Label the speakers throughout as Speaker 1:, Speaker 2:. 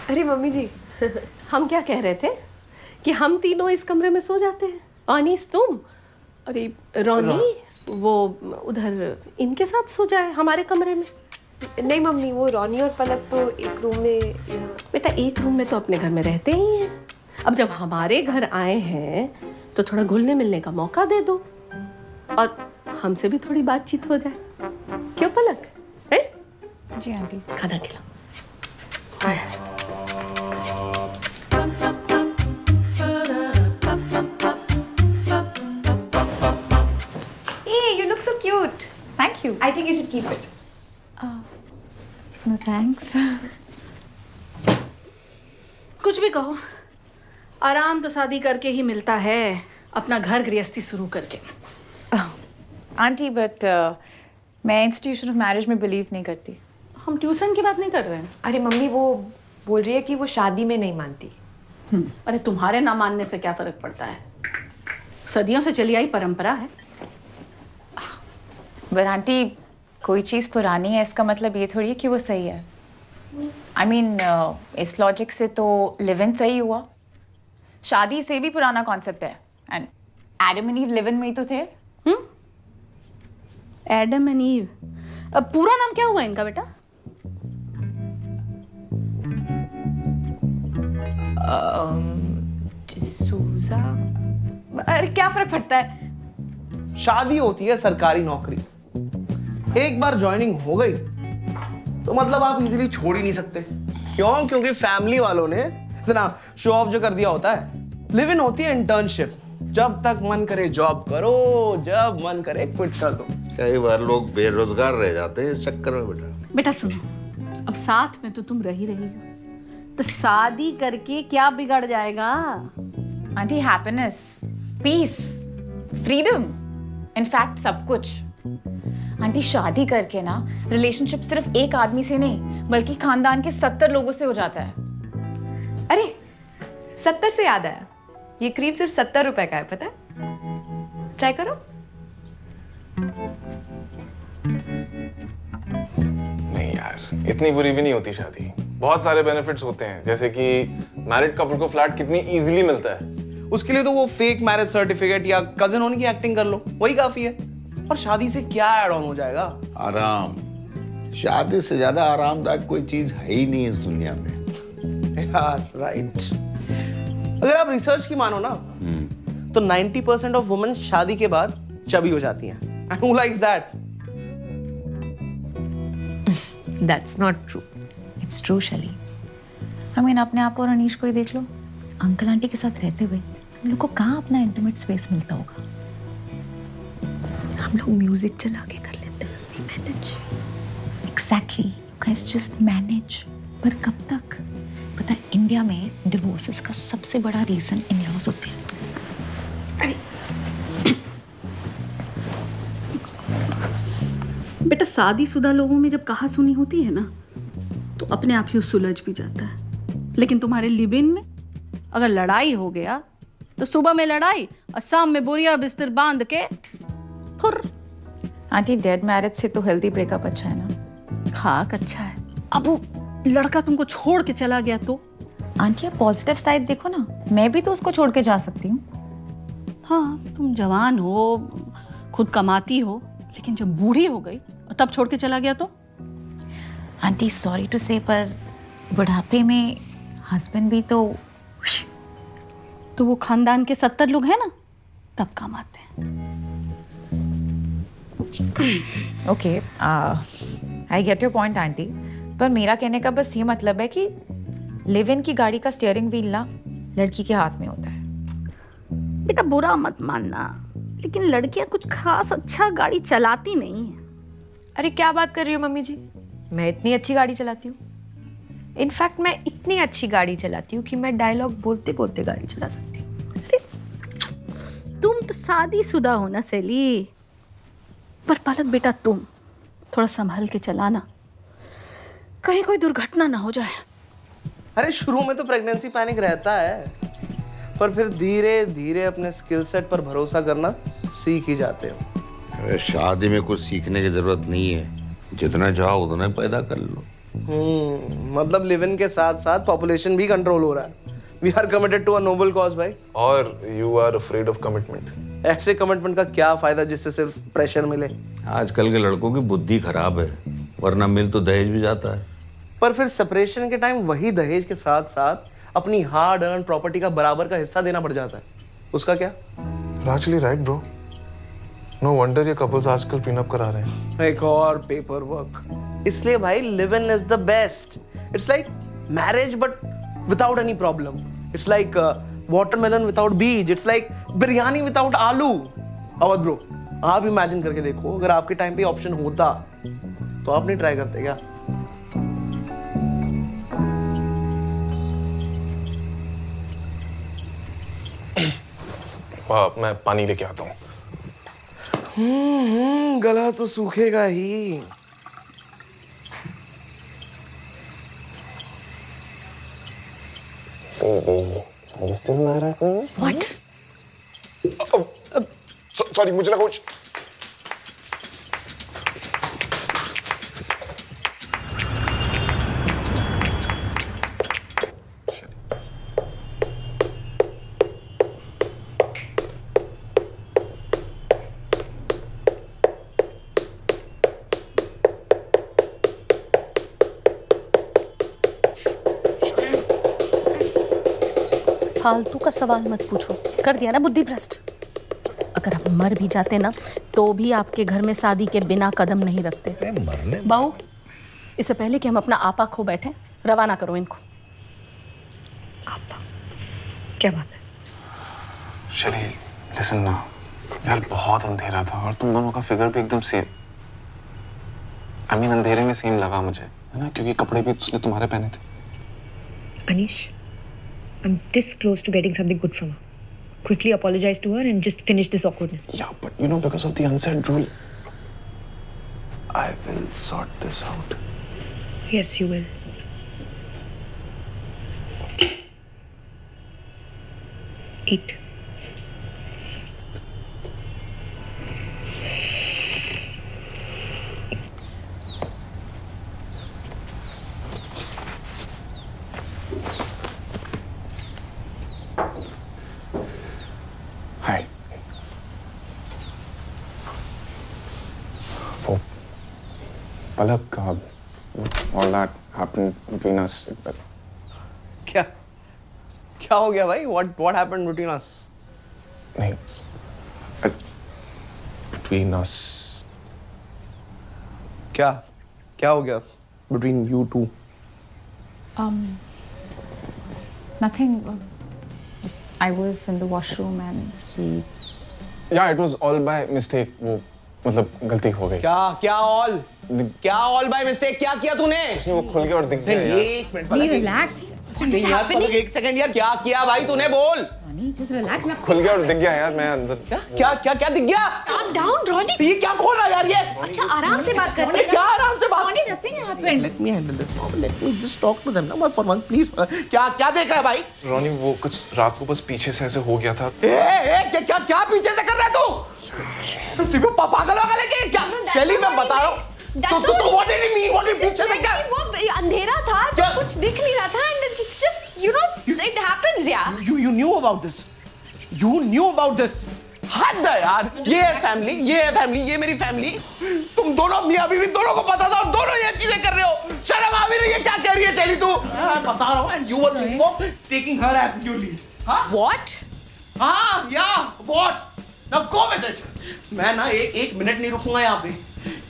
Speaker 1: अरे मम्मी जी
Speaker 2: हम क्या कह रहे थे कि हम तीनों इस कमरे में सो जाते हैं। अनीस तुम, अरे रोनी वो उधर इनके साथ सो जाए हमारे कमरे में।
Speaker 1: नहीं मम्मी, वो रोनी और पलक तो एक रूम में
Speaker 2: बेटा एक रूम में तो अपने घर में रहते ही हैं। अब जब हमारे घर आए हैं तो थोड़ा घुलने मिलने का मौका दे दो और हमसे भी थोड़ी बातचीत हो जाए। क्यों पलक? है
Speaker 3: जी आंटी।
Speaker 2: खाना खिलाओ।
Speaker 1: Hey, you look so cute.
Speaker 3: Thank you.
Speaker 1: I think you should keep it.
Speaker 3: No thanks.
Speaker 4: कुछ भी कहो, आराम तो शादी करके ही मिलता है, अपना घर गृहस्थी शुरू करके।
Speaker 3: आंटी बट मैं इंस्टीट्यूशन ऑफ मैरिज में बिलीव नहीं करती।
Speaker 4: हम ट्यूशन की बात नहीं कर रहे हैं।
Speaker 1: अरे मम्मी वो बोल रही है कि वो शादी में नहीं मानती।
Speaker 4: अरे तुम्हारे ना मानने से क्या फर्क पड़ता है, सदियों से चली आई परंपरा है।
Speaker 3: बट आंटी कोई चीज़ पुरानी है इसका मतलब ये थोड़ी है कि वो सही है। I mean, इस लॉजिक से तो लिव इन सही हुआ। शादी से भी पुराना कॉन्सेप्ट है and Adam and ewe live in में ही तो थे।
Speaker 4: एडम एंड ईव, अब पूरा नाम क्या हुआ इनका बेटा?
Speaker 1: डिसूजा। अरे क्या फर्क पड़ता है?
Speaker 5: शादी होती है सरकारी नौकरी, एक बार ज्वाइनिंग हो गई तो मतलब आप इजीली छोड़ ही नहीं सकते। क्यों? क्योंकि फैमिली वालों ने इतना शो ऑफ जो कर दिया होता है। लिव इन होती है इंटर्नशिप, जब तक मन करे जॉब करो, जब मन करे क्विट कर दो।
Speaker 6: कई बार लोग बेरोजगार रह जाते हैं इस चक्कर में।
Speaker 4: बेटा सुनो, अब साथ में तो तुम रही हो, तो शादी करके क्या बिगड़ जाएगा?
Speaker 3: Aunty happiness, peace, freedom, in fact सब कुछ। आंटी शादी करके ना रिलेशनशिप सिर्फ एक आदमी से नहीं बल्कि खानदान के 70 लोगों से हो जाता है।
Speaker 1: अरे 70 से याद आया, ये क्रीम सिर्फ 70 रुपए का है, पता है? ट्राई करो।
Speaker 7: नहीं यार, इतनी बुरी भी नहीं होती शादी। बहुत सारे बेनिफिट्स होते हैं, जैसे कि मैरिड कपल को फ्लैट कितनी इजीली मिलता है।
Speaker 5: उसके लिए तो वो फेक मैरिज सर्टिफिकेट या कजिन होने की एक्टिंग कर लो, वही काफी है। और शादी से क्या ऐड ऑन हो जाएगा?
Speaker 6: आराम। शादी से ज्यादा आरामदायक कोई चीज है ही नहीं इस दुनिया में।
Speaker 5: यार राइट। अगर आप रिसर्च की मानो ना तो 90% ऑफ वुमेन शादी के बाद चबी हो जाती हैं। And who likes that?
Speaker 1: That's not true.
Speaker 3: It's true Shaily. I mean अपने आप और अनीश को ही देख लो, अंकल आंटी के साथ रहते हुए हम लोग को कहाँ अपना इंटीमेट स्पेस मिलता होगा।
Speaker 1: हम लोग म्यूजिक चला के कर लेते हैं, we manage.
Speaker 3: Exactly, guys just manage. पर कब तक? पता है इंडिया में डिवोर्सेस का सबसे बड़ा रीजन इन-लॉज होते हैं।
Speaker 4: बेटा शादीशुदा लोगों में जब कहा सुनी होती है ना तो अपने आप ही सुलझ भी जाता है, लेकिन तुम्हारे लिव इन में अगर लड़ाई हो गया तो सुबह में लड़ाई और शाम में बोरिया बिस्तर बांध के फुर।
Speaker 3: आंटी डेड मैरिज से तो हेल्दी ब्रेकअप अच्छा है ना।
Speaker 4: खाक अच्छा है। अब वो लड़का तुमको छोड़ के चला गया तो?
Speaker 3: आंटी आप पॉजिटिव साइड देखो ना, मैं भी तो उसको छोड़ के जा सकती हूँ।
Speaker 4: हाँ तुम जवान हो, खुद कमाती हो, लेकिन जब बूढ़ी हो गई और तब छोड़ के चला गया तो?
Speaker 3: आंटी सॉरी टू से पर बुढ़ापे में हस्बैंड भी तो
Speaker 4: वो खानदान के 70 लोग हैं ना, तब काम आते हैं।
Speaker 3: Okay I get your point aunty, पर मेरा कहने का बस ये मतलब है कि लिव इन की गाड़ी का स्टीयरिंग व्हील ना लड़की के हाथ में होता है।
Speaker 4: बेटा बुरा मत मानना, लेकिन लड़कियां कुछ खास अच्छा गाड़ी चलाती नहीं है।
Speaker 1: अरे क्या बात कर रही हो मम्मी जी, मैं इतनी अच्छी गाड़ी चलाती हूँ। इनफैक्ट मैं इतनी अच्छी गाड़ी चलाती हूँ कि मैं डायलॉग बोलते बोलते गाड़ी चला सकती हूँ।
Speaker 4: तुम तो शादीशुदा हो ना सैली, पर पलक बेटा तुम थोड़ा संभल के चलाना, कहीं कोई दुर्घटना ना हो जाए।
Speaker 5: अरे शुरू में तो प्रेगनेंसी पैनिक रहता है, पर फिर धीरे धीरे अपने स्किल सेट पर भरोसा करना सीख ही जाते हो।
Speaker 6: अरे शादी में कुछ सीखने की जरूरत नहीं है, जितना चाहो उतना पैदा कर लो।
Speaker 5: मतलब लिव इन के साथ साथ पॉपुलेशन भी कंट्रोल हो रहा है। We are committed to a noble cause भाई।
Speaker 7: और you are afraid of commitment.
Speaker 5: ऐसे कमिटमेंट का क्या फायदा जिससे सिर्फ प्रेशर मिले।
Speaker 6: आजकल के लड़कों की बुद्धि खराब है, वरना मिल तो दहेज भी जाता है।
Speaker 5: पर फिर सेपरेशन के टाइम वही दहेज के साथ साथ अपनी हार्ड अर्न प्रॉपर्टी का बराबर का हिस्सा देना पड़ जाता है, उसका क्या?
Speaker 7: Actually right bro, no wonder ये कपल्स आजकल प्रीन अप करा रहे हैं।
Speaker 5: एक और पेपर वर्क। इसलिए भाई live in is the best. It's like marriage but without any problem. It's like watermelon without beej. It's like biryani without aloo. Awadh bro, आप इमेजिन करके देखो, अगर आपके टाइम पे ऑप्शन होता तो आप नहीं ट्राई करते क्या?
Speaker 7: मैं पानी लेके आता हूँ।
Speaker 5: गला तो सूखेगा ही।
Speaker 7: सॉरी, मुझे लगा कुछ।
Speaker 2: फालतू का सवाल मत पूछो, कर दिया ना बुद्धि भ्रष्ट। अगर आप मर भी जाते ना तो भी आपके घर में शादी के बिना कदम नहीं रखते।
Speaker 6: मरने
Speaker 2: बहू, इससे पहले कि हम अपना आपा खो बैठे, रवाना करो इनको।
Speaker 1: क्या बात है?
Speaker 7: शैली, लिसन ना यार, बहुत अंधेरा था और तुम दोनों का फिगर भी एकदम सेम। आई मीन अंधेरे में सेम लगा मुझे, है ना, क्योंकि कपड़े भी उसने तुम्हारे पहने थे।
Speaker 1: Anish, I'm this close to getting something good from her. Quickly apologize to her and just finish this awkwardness.
Speaker 7: Yeah, but you know, because of the unsaid rule, I will sort this out.
Speaker 1: Yes, you will. Eat.
Speaker 7: Hi. वो पलक का all that happened between us.
Speaker 5: क्या क्या हो गया भाई? What happened between us?
Speaker 7: नहीं, between us.
Speaker 5: क्या क्या हो गया between you two?
Speaker 3: Nothing. Just I was in the washroom and he.
Speaker 7: Yeah, it was all by mistake. वो मतलब गलती हो गई।
Speaker 5: क्या all by mistake? क्या किया तूने?
Speaker 7: वो खुल गया और दिख गया यार।
Speaker 5: एक मिनट पलक,
Speaker 1: Relax.
Speaker 5: नहीं यार पलक, एक सेकंड यार, क्या किया भाई तूने? बोल।
Speaker 1: Just relax.
Speaker 7: खुल गया और दिख गया यार, मैं अंदर।
Speaker 5: क्या दिख गया?
Speaker 1: Calm down, Ronnie.
Speaker 5: ये क्या खोल रहा है यार ये?
Speaker 1: अच्छा, आराम से बात करते हैं।
Speaker 5: क्या आराम से बात?
Speaker 1: Ronnie, nothing happened.
Speaker 5: Let me handle this now. Let me just talk to them now for once, please. क्या देख रहा है भाई?
Speaker 7: रोनी, वो कुछ रात को बस पीछे से ऐसे हो गया था।
Speaker 5: क्या पीछे से कर रहा है तू? तू पागल वागल है कि क्या? चलिए मैं बता रहा हूँ। तो what did it mean? What did पीछे से क्या?
Speaker 1: वो अंधेरा था तो कुछ दिख नहीं रहा था and it's just you know it happens यार.
Speaker 5: You knew about this. You knew about this. हद है यार। ये है फैमिली, ये मेरी फैमिली। तुम दोनों मियां बीवी दोनों को पता था और दोनों ये चीजें कर रहे हो। शर्म आ भी रही है? क्या कह रही है चली तू? मैं बता रहा हूँ and you were thinking of taking her as your lead. हाँ?
Speaker 1: What?
Speaker 5: हाँ, yeah, what? Now go with it. मैं ना एक मिनट नहीं रुकूंगा यहाँ पे।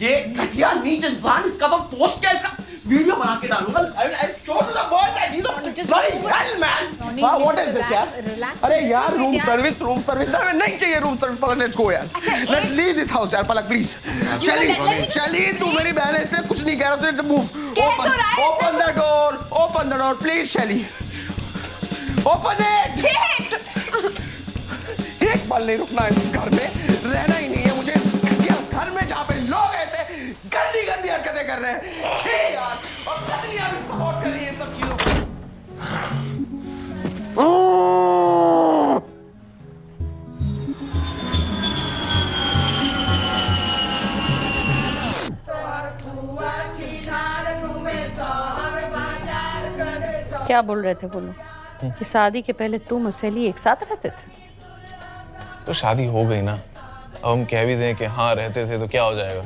Speaker 5: ये घटिया नीच इंसान, इसका तो पोस्ट क्या, इसका वीडियो बना के डालूंगा। I show to the world that he's a bloody hell man. हाँ, what is this यार? अरे यार रूम सर्विस नहीं चाहिए room service. Palak let's go यार। Let's leave this house यार। पलक प्लीज। चली तू मेरी बहन है, इसलिए कुछ नहीं कह रहा, तो move. Open the door please शैली। Open it. एक पल नहीं रुकना इस घर में, रहना ही नहीं है मुझे घर में जहाँ पे लोग ऐसे गंदी हरकतें कर रहे हैं। छी यार, और पत्नियां भी सपोर्ट कर रही हैं सब चीजों को।
Speaker 4: क्या बोल रहे थे वो लोग कि शादी के पहले तुम और सैली एक साथ रहते थे?
Speaker 7: तो शादी हो गई ना, अब हम कह भी दें कि हाँ रहते थे तो क्या हो जाएगा?